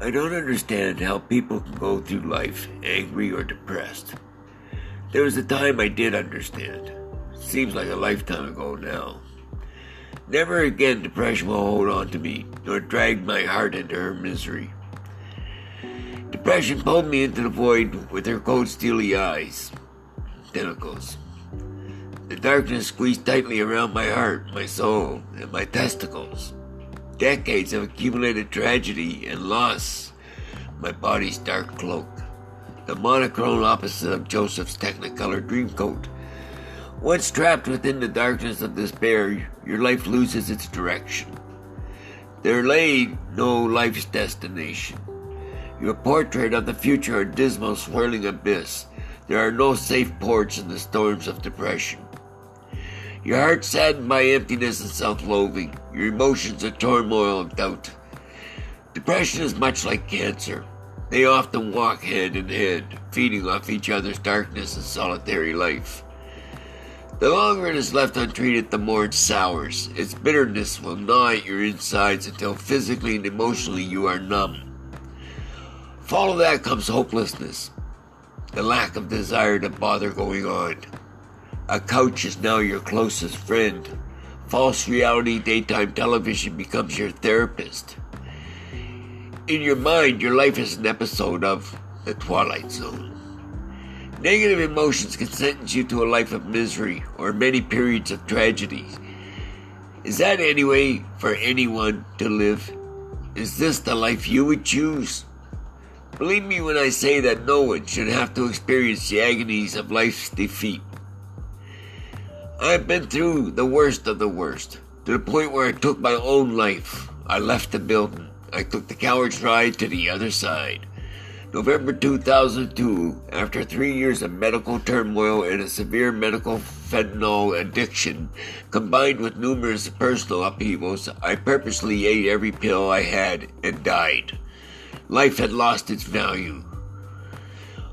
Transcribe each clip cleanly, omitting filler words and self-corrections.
I don't understand how people can go through life angry or depressed. There was a time I did understand. Seems like a lifetime ago now. Never again depression will hold on to me, nor drag my heart into her misery. Depression pulled me into the void with her cold, steely eyes. Tentacles. The darkness squeezed tightly around my heart, my soul, and my testicles. Decades of accumulated tragedy and loss. My body's dark cloak. The monochrome opposite of Joseph's Technicolor dreamcoat. Once trapped within the darkness of despair, your life loses its direction. There lay no life's destination. Your portrait of the future a dismal swirling abyss. There are no safe ports in the storms of depression. Your heart saddened by emptiness and self-loathing. Your emotions a turmoil of doubt. Depression is much like cancer. They often walk hand in hand, feeding off each other's darkness and solitary life. The longer it is left untreated, the more it sours. Its bitterness will gnaw at your insides until physically and emotionally you are numb. Follow that comes hopelessness, the lack of desire to bother going on. A couch is now your closest friend. False reality daytime television becomes your therapist. In your mind, your life is an episode of The Twilight Zone. Negative emotions can sentence you to a life of misery or many periods of tragedy. Is that any way for anyone to live? Is this the life you would choose? Believe me when I say that no one should have to experience the agonies of life's defeat. I've been through the worst of the worst, to the point where I took my own life. I left the building. I took the coward's ride to the other side. November 2002, after 3 years of medical turmoil and a severe medical fentanyl addiction, combined with numerous personal upheavals, I purposely ate every pill I had and died. Life had lost its value.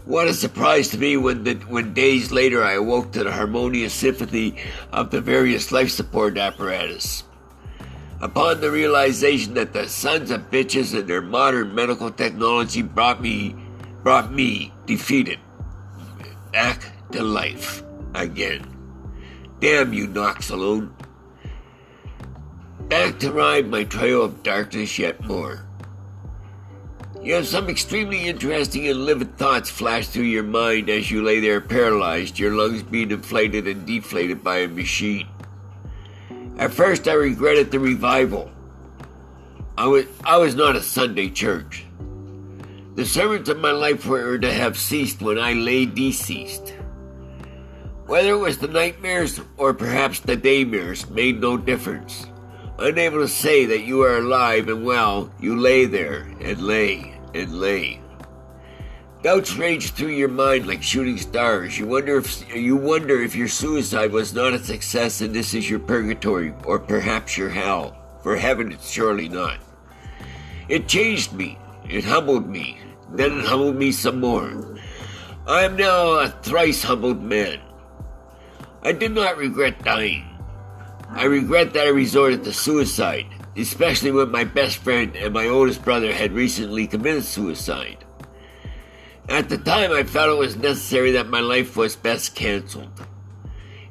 What a surprise to me when days later I awoke to the harmonious symphony of the various life support apparatus. Upon the realization that the sons of bitches and their modern medical technology brought me defeated, back to life again. Damn you, Noxalone. Back to ride my trail of darkness yet more. You have some extremely interesting and livid thoughts flash through your mind as you lay there paralyzed, your lungs being inflated and deflated by a machine. At first I regretted the revival. I was not a Sunday church. The sermons of my life were to have ceased when I lay deceased. Whether it was the nightmares or perhaps the daymares made no difference. Unable to say that you are alive and well, you lay there and lay and lay. Doubts rage through your mind like shooting stars. You wonder if your suicide was not a success and this is your purgatory, or perhaps your hell. For heaven it's surely not. It changed me. It humbled me. Then it humbled me some more. I am now a thrice humbled man. I did not regret dying. I regret that I resorted to suicide, especially when my best friend and my oldest brother had recently committed suicide. At the time, I felt it was necessary that my life was best canceled.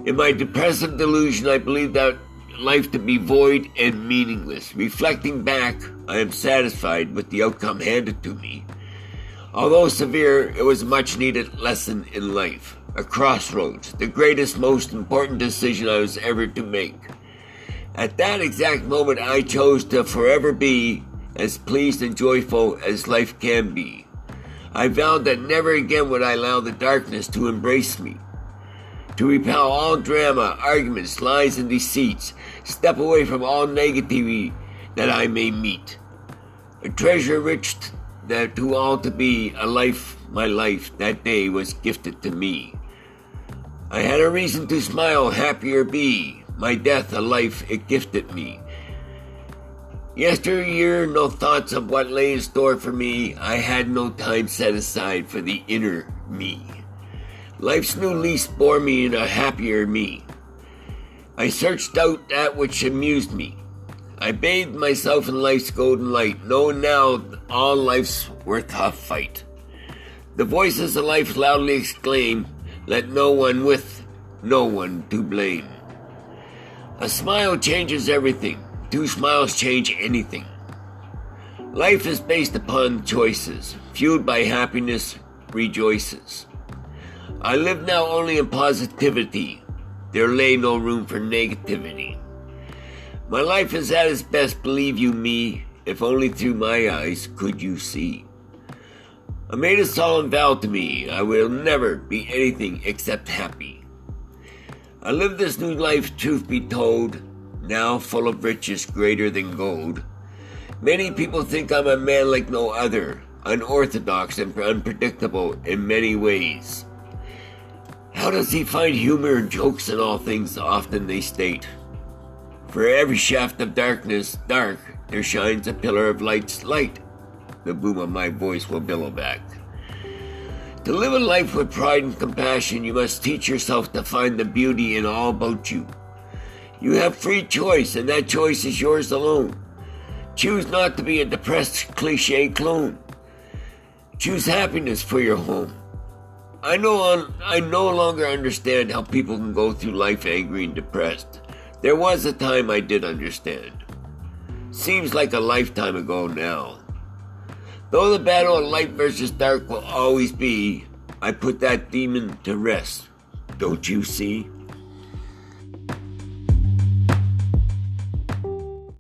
In my depressive delusion, I believed that life to be void and meaningless. Reflecting back, I am satisfied with the outcome handed to me. Although severe, it was a much-needed lesson in life. A crossroads, the greatest, most important decision I was ever to make. At that exact moment, I chose to forever be as pleased and joyful as life can be. I vowed that never again would I allow the darkness to embrace me. To repel all drama, arguments, lies, and deceits. Step away from all negativity that I may meet. A treasure rich that to all to be a life, my life, that day was gifted to me. I had a reason to smile, happier be. My death, a life it gifted me. Yesteryear, no thoughts of what lay in store for me. I had no time set aside for the inner me. Life's new lease bore me in a happier me. I searched out that which amused me. I bathed myself in life's golden light, knowing now all life's worth a fight. The voices of life loudly exclaim, let no one with no one to blame. A smile changes everything. 2 smiles change anything. Life is based upon choices. Fueled by happiness, rejoices. I live now only in positivity. There lay no room for negativity. My life is at its best, believe you me, if only through my eyes could you see. I made a solemn vow to me, I will never be anything except happy. I live this new life, truth be told, now full of riches greater than gold. Many people think I'm a man like no other, unorthodox and unpredictable in many ways. How does he find humor and jokes in all things? Often they state. For every shaft of darkness, dark, there shines a pillar of light's light. The boom of my voice will billow back. To live a life with pride and compassion, you must teach yourself to find the beauty in all about you. You have free choice, and that choice is yours alone. Choose not to be a depressed cliché clone. Choose happiness for your home. I no longer understand how people can go through life angry and depressed. There was a time I did understand. Seems like a lifetime ago now. Though the battle of light versus dark will always be, I put that demon to rest. Don't you see?